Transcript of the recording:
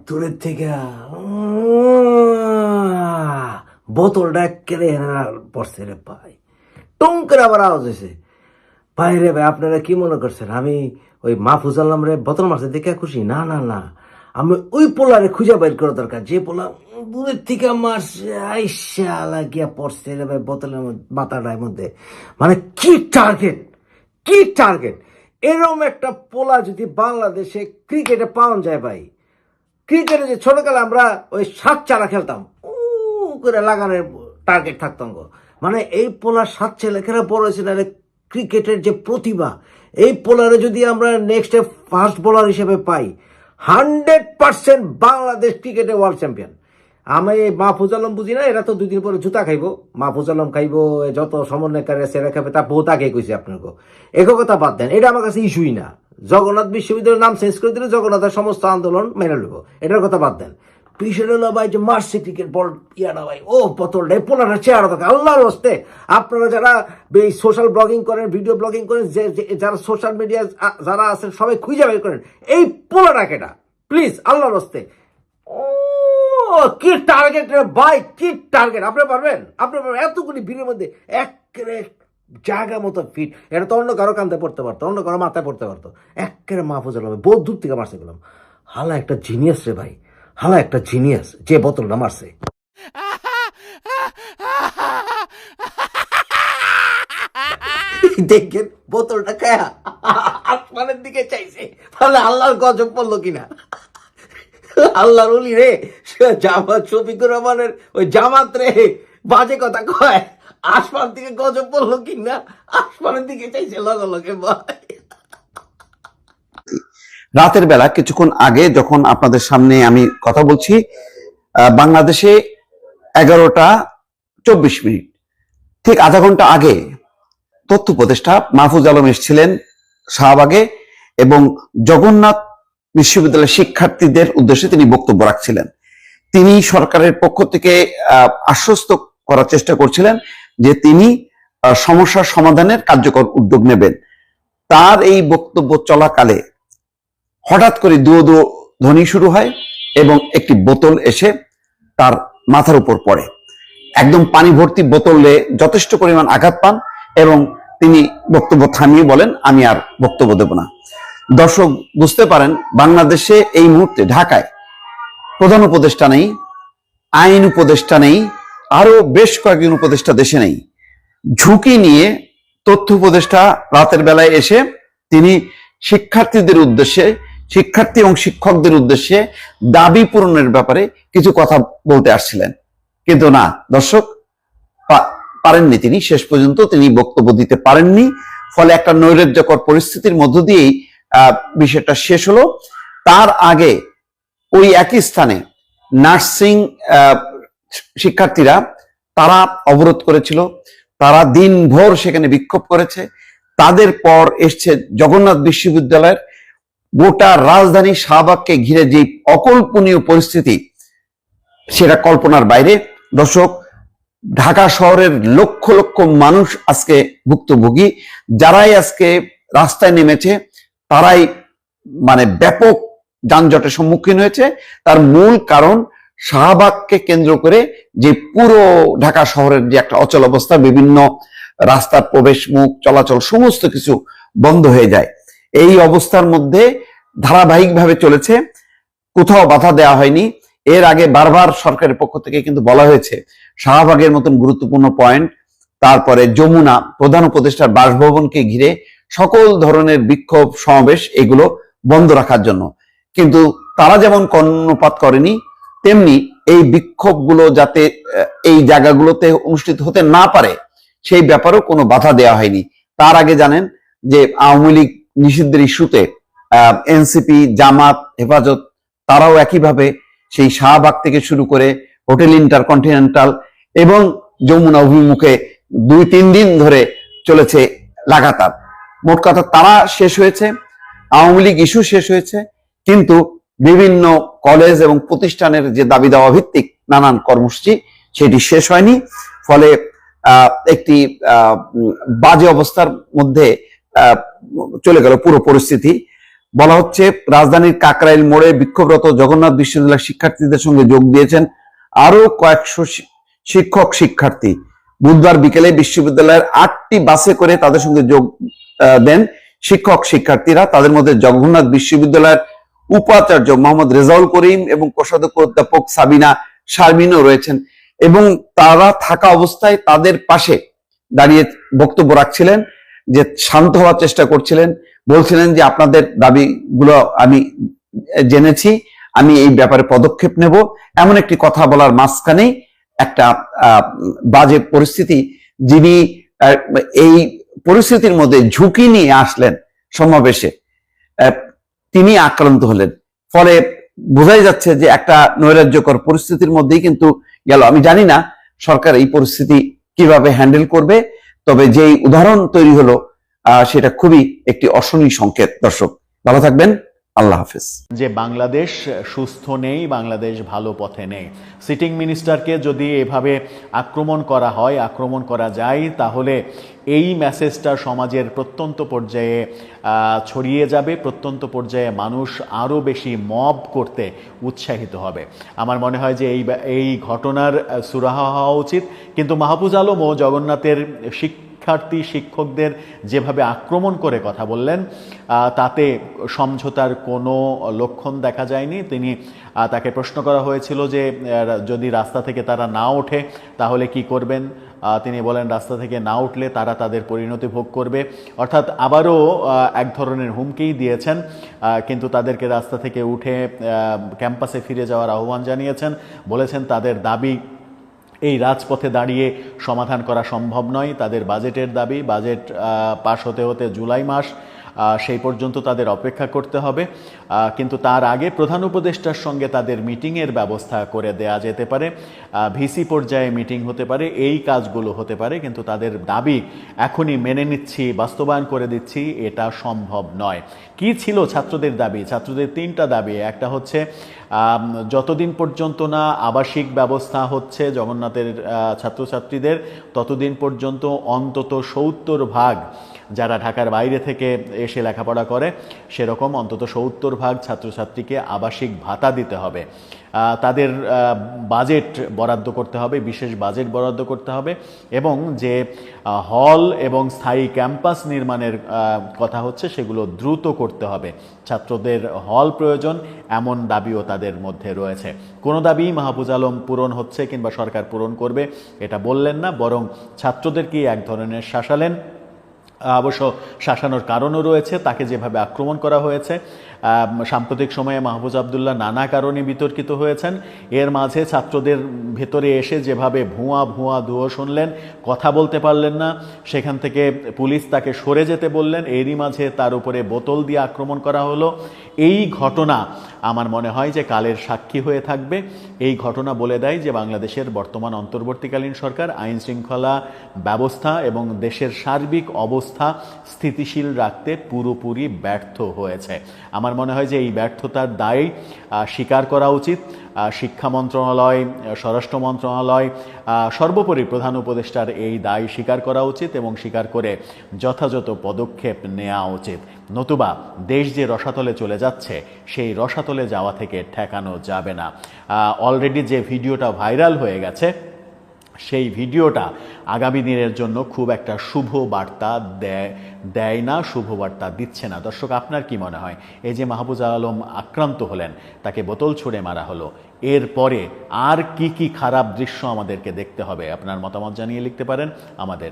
দূরের থেকে বোতলটা কেড়ে পড়ছে রে ভাই, টুং করে আবার আওয়াজ হয়েছে। ভাই রে ভাই, আপনারা কি মনে করছেন আমি ওই মাহফুজ আলম রে বোতল মারছে দেখে খুশি? না না না, আমি ওই পোলারে খুঁজে বের করা দরকার যে পোলা দূরের থেকে মারছে, আইসা লাগিয়া পড়ছে রে ভাই বোতলের মাথাটার মধ্যে। মানে কি টার্গেট, কি টার্গেট! এরকম একটা পোলা যদি বাংলাদেশে ক্রিকেটে পাওয়া যায় ভাই, ক্রিকেটে যে ছোটকালে আমরা ওই 7 চারা খেলতাম, করে লাগানোর টার্গেট থাকতাম গো। মানে এই পোলার 7 ছেলেখেরা বড় হয়েছে না, ক্রিকেটের যে প্রতিভা, এই পোলারে যদি আমরা নেক্সটে ফাস্ট বোলার হিসেবে পাই, 100% বাংলাদেশ ক্রিকেটে ওয়ার্ল্ড চ্যাম্পিয়ন। আমি মাহফুজ আলম বুঝি না, এরা তো 2 দিন পরে জুতা খাইবো, মাহফুজ আলম খাইবো, যত সমন্বয়কারী সেরা খাবে, তা বহুত আগে কইছে আপনাকে। এক কথা বাদ দেন, এটা আমার কাছে ইস্যুই না। জগন্নাথ বিশ্ববিদ্যালয়ের নাম চেঞ্জ করে দিলে জগন্নাথের সমস্ত আন্দোলন মেনে নেব, এটার কথা বাদ দেন। পিছনে হলো ভাই যে মারছে ক্রিকেট বল ইয়ানা ভাই, ও বোতলটা পোলাটা চেয়ারা থাকে আল্লাহর হস্তে। আপনারা যারা এই সোশ্যাল ব্লগিং করেন, ভিডিও ব্লগিং করেন, যারা সোশ্যাল মিডিয়া যারা আছেন, সবাই খুঁজে বের করেন এই পোলাটা কেটা, প্লিজ আল্লাহর হস্তে। ও কি টার্গেট রে ভাই, কি টার্গেট! আপনি পারবেন? আপনি পারবেন? এতগুলি ভিড়ের মধ্যে একেবারে জায়গা মতো ফিট, এটা তো অন্য কারো কান্দে পড়তে পারতো, অন্য কারো মাথায় পড়তে পারতো। একেবারে মাহফুজ আলম বহুত দূর থেকে মারছে গেলাম। হালা একটা জিনিয়াস রে ভাই, হালা একটা জিনিয়াস যে বোতলটা মারছে। দেখেন বোতলটা খায়া আসমানের দিকে চাইছে, তাহলে আল্লাহর গজব পড়লো কিনা। আল্লাহর ওলি রে, জামাত শফিকুর রহমানের ওই জামাত রে বাজে কথা কয়, আসমান থেকে গজব পড়লো কিনা, আসমানের দিকে চাইছে লগে লগে ভাই। রাতের বেলা কিছুক্ষণ আগে যখন আপনাদের সামনে আমি কথা বলছি, বাংলাদেশে 11টা 24 মিনিট, ঠিক আধা ঘন্টা আগে তথ্য উপদেষ্টা মাহফুজ আলম এসেছিলেন শাহবাগে এবং জগন্নাথ বিশ্ববিদ্যালয়ের শিক্ষার্থীদের উদ্দেশ্যে তিনি বক্তব্য রাখছিলেন। তিনি সরকারের পক্ষ থেকে আশ্বস্ত করার চেষ্টা করছিলেন যে তিনি সমস্যার সমাধানের কার্যকর উদ্যোগ নেবেন। তার এই বক্তব্য চলাকালে হঠাৎ করে দুয়ো দুয়ো ধ্বনি শুরু হয় এবং একটি বোতল এসে তার মাথার উপর পড়ে। একদম পানি ভর্তি বোতলে যথেষ্ট পরিমাণ আঘাত পান এবং তিনি বক্তব্য থামিয়ে বলেন, আমি আর বক্তব্য দেব না। দর্শক বুঝতে পারেন, বাংলাদেশে এই মুহূর্তে ঢাকায় প্রধান উপদেষ্টা নেই, আইন উপদেষ্টা নেই, আরো বেশ কয়েকজন উপদেষ্টা দেশে নেই। ঝুঁকি নিয়ে তথ্য উপদেষ্টা রাতের বেলায় এসে তিনি শিক্ষার্থীদের উদ্দেশ্যে, শিক্ষার্থী এবং শিক্ষকদের উদ্দেশ্যে দাবি পূরণের ব্যাপারে কিছু কথা বলতে আসছিলেন। কিন্তু না দর্শক, পারেননি তিনি, শেষ পর্যন্ত তিনি বক্তব্য দিতে পারেননি। ফলে একটা নৈরাজ্যকর পরিস্থিতির মধ্য দিয়েই বিষয়টা শেষ হলো। তার আগে ওই একই স্থানে নার্সিং শিক্ষার্থীরা তারা অবরোধ করেছিল, তারা দিনভর সেখানে বিক্ষোভ করেছে। তাদের পর এসছে জগন্নাথ বিশ্ববিদ্যালয়ের গোটা রাজধানী শাহবাগকে ঘিরে যে অকল্পনীয় পরিস্থিতি, সেটা কল্পনার বাইরে। দর্শক, ঢাকা শহরের লক্ষ লক্ষ মানুষ আজকে ভুক্তভোগী। যারাই আজকে রাস্তায় নেমেছে তারাই মানে ব্যাপক যানজটের সম্মুখীন হয়েছে। তার মূল কারণ শাহবাগকে কেন্দ্র করে যে পুরো ঢাকা শহরের যে একটা অচল অবস্থা, বিভিন্ন রাস্তার প্রবেশ মুখ চলাচল সমস্ত কিছু বন্ধ হয়ে যায়। এই অবস্থার মধ্যে ধারাবাহিকভাবে চলেছে, কোথাও বাধা দেওয়া হয়নি। এর আগে বারবার সরকারের পক্ষ থেকে কিন্তু বলা হয়েছে শাহবাগের মতন গুরুত্বপূর্ণ পয়েন্ট, তারপরে যমুনা, প্রধান উপদেষ্টার বাসভবনকে ঘিরে সকল ধরনের বিক্ষোভ সমাবেশ এগুলো বন্ধ রাখার জন্য। কিন্তু তারা যেমন কর্ণপাত করেনি, তেমনি এই বিক্ষোভগুলো যাতে এই জায়গাগুলোতে অনুষ্ঠিত হতে না পারে সেই ব্যাপারেও কোনো বাধা দেওয়া হয়নি। তার আগে জানেন যে আওয়ামী লীগ নিষিদ্ধের ইস্যুতে এনসিপি, জামাত, হেফাজত তারাও একইভাবে সেই শাহবাগ থেকে শুরু করে হোটেল ইন্টারকন্টিনেন্টাল এবং যমুনা অভিমুখে 2-3 দিন ধরে চলেছে লাগাতার। মোট কথা তারা শেষ হয়েছে, আওয়ামী লীগ ইস্যু শেষ হয়েছে, কিন্তু বিভিন্ন কলেজ এবং প্রতিষ্ঠানের যে দাবি দাওয়া ভিত্তিক নানান কর্মসূচি সেটি শেষ হয়নি। ফলে একটি বাজে অবস্থার মধ্যে চলে গেল পুরো পরিস্থিতি। বলা হচ্ছে রাজধানীর কাকরাইল মোড়ে বিক্ষোভরত জগন্নাথ বিশ্ববিদ্যালয়ের শিক্ষার্থীদের সঙ্গে যোগ দিয়েছেন আরো কয়েকশো শিক্ষক শিক্ষার্থী। বুধবার বিকেলে বিশ্ববিদ্যালয়ের 8টি বাসে করে তাদের সঙ্গে যোগ দেন শিক্ষক শিক্ষার্থীরা। তাদের মধ্যে জগন্নাথ বিশ্ববিদ্যালয়ের উপাচার্য মোহাম্মদ রেজাউল করিম এবং কোষাধ্যক্ষ অধ্যাপক সাবিনা শারমিনও রয়েছেন, এবং তারা থাকা অবস্থায় তাদের পাশে দাঁড়িয়ে বক্তব্য রাখছিলেন, যে শান্ত হওয়ার চেষ্টা করছিলেন, বলছিলেন যে আপনাদের দাবিগুলো আমি জেনেছি, আমি এই ব্যাপারে পদক্ষেপ নেব। এমন একটি কথা বলার মাঝখানেই একটা বাজে পরিস্থিতি, যিনি এই পরিস্থিতির মধ্যে ঝুঁকি নিয়ে আসলেন সমাবেশে, তিনি আক্রান্ত হলেন। ফলে বোঝাই যাচ্ছে যে একটা নৈরাজ্যকর পরিস্থিতির মধ্যেই কিন্তু গেল। আমি জানি না সরকার এই পরিস্থিতি কিভাবে হ্যান্ডেল করবে, তবে যেই উদাহরণ তৈরি হলো সেটা খুবই একটি অশনি সংকেত। দর্শক ভালো থাকবেন, আল্লাহ হাফেজ। যে বাংলাদেশ সুস্থ নেই, বাংলাদেশ ভালো পথে নেই। সিটিং মিনিস্টারকে যদি এভাবে আক্রমণ করা হয়, আক্রমণ করা যায়, তাহলে এই মেসেজটা সমাজের প্রত্যন্ত পর্যায়ে ছড়িয়ে যাবে। প্রত্যন্ত পর্যায়ে মানুষ আরও বেশি মব করতে উৎসাহিত হবে। আমার মনে হয় যে এই ঘটনার সুরাহা হওয়া উচিত। কিন্তু মাহফুজ আলম ও জগন্নাথের শিক্ষার্থী শিক্ষকদের যেভাবে আক্রমণ করে কথা বললেন, তাতে সমঝোতার কোনো লক্ষণ দেখা যায়নি। তাকে প্রশ্ন করা হয়েছিল যে যদি রাস্তা থেকে তারা না ওঠে তাহলে কি করবেন। তিনি বলেন রাস্তা থেকে না উঠলে তারা তাদের পরিণতি ভোগ করবে। অর্থাৎ আবারও এক ধরনের হুমকিই দিয়েছেন, কিন্তু তাদেরকে রাস্তা থেকে উঠে ক্যাম্পাসে ফিরে যাওয়ার আহ্বান জানিয়েছেন। বলেছেন তাদের দাবি এই রাজপথে দাঁড়িয়ে সমাধান করা সম্ভব নয়। তাদের বাজেটের দাবি, বাজেট পাশ হতে হতে জুলাই মাস, সেই পর্যন্ত তাদের অপেক্ষা করতে হবে। কিন্তু তার আগে প্রধান উপদেষ্টার সঙ্গে তাদের মিটিংয়ের ব্যবস্থা করে দেয়া যেতে পারে, ভিসি পর্যায়ে মিটিং হতে পারে, এই কাজগুলো হতে পারে। কিন্তু তাদের দাবি এখনই মেনে নিচ্ছি, বাস্তবায়ন করে দিচ্ছি, এটা সম্ভব নয়। কি ছিল ছাত্রদের দাবি? ছাত্রদের 3টা দাবি। একটা হচ্ছে যতদিন পর্যন্ত না আবাসিক ব্যবস্থা হচ্ছে জগন্নাথের ছাত্রছাত্রীদের, ততদিন পর্যন্ত অন্তত 70% যারা ঢাকার বাইরে থেকে এসে লেখাপড়া করে, সেরকম অন্তত 70% ছাত্রছাত্রীকে আবাসিক ভাতা দিতে হবে। তাদের বাজেট বরাদ্দ করতে হবে, বিশেষ বাজেট বরাদ্দ করতে হবে, এবং যে হল এবং স্থায়ী ক্যাম্পাস নির্মাণের কথা হচ্ছে সেগুলো দ্রুত করতে হবে। ছাত্রদের হল প্রয়োজন, এমন দাবিও তাদের মধ্যে রয়েছে। কোনো দাবি মাহফুজ আলম পূরণ হচ্ছে কিংবা সরকার পূরণ করবে এটা বললেন না, বরং ছাত্রদেরকেই এক ধরনের শাসালেন। অবশ্য শাসানোর কারণও রয়েছে, তাকে যেভাবে আক্রমণ করা হয়েছে। সাম্প্রতিক সময়ে মাহফুজ আবদুল্লাহ নানা কারণে বিতর্কিত হয়েছেন। এর মাঝে ছাত্রদের ভেতরে এসে যেভাবে ভুয়া ভুয়া ধুয়ো শুনলেন, কথা বলতে পারলেন না, সেখান থেকে পুলিশ তাকে সরে যেতে বললেন, এরই মাঝে তার উপরে বোতল দিয়ে আক্রমণ করা হলো। এই ঘটনা আমার মনে হয় যে কালের সাক্ষী হয়ে থাকবে। এই ঘটনা বলে দেয় যে বাংলাদেশের বর্তমান অন্তর্বর্তীকালীন সরকার আইন শৃঙ্খলা ব্যবস্থা এবং দেশের সার্বিক অবস্থা স্থিতিশীল রাখতে পুরোপুরি ব্যর্থ হয়েছে। আমার মনে হয় যে এই ব্যর্থতার দায় স্বীকার করা উচিত। শিক্ষা মন্ত্রণালয়, স্বরাষ্ট্র মন্ত্রণালয়, সর্বোপরি প্রধান উপদেষ্টার এই দায় স্বীকার করা উচিত এবং স্বীকার করে যথাযথ পদক্ষেপ নেওয়া উচিত। নতুবা দেশ যে রসাতলে চলে যাচ্ছে, সেই রসাতলে যাওয়া থেকে ঠেকানো যাবে না। অলরেডি যে ভিডিওটা ভাইরাল হয়ে গেছে, সেই ভিডিওটা আগামী দিনের জন্য খুব একটা শুভ বার্তা দেয় না, শুভ বার্তা দিচ্ছে না। দর্শক, আপনার কি মনে হয় এই যে মাহফুজ আলম আক্রান্ত হলেন, তাকে বোতল ছুঁড়ে মারা হলো, এরপরে আর কি কি খারাপ দৃশ্য আমাদেরকে দেখতে হবে? আপনার মতামত জানিয়ে লিখতে পারেন আমাদের।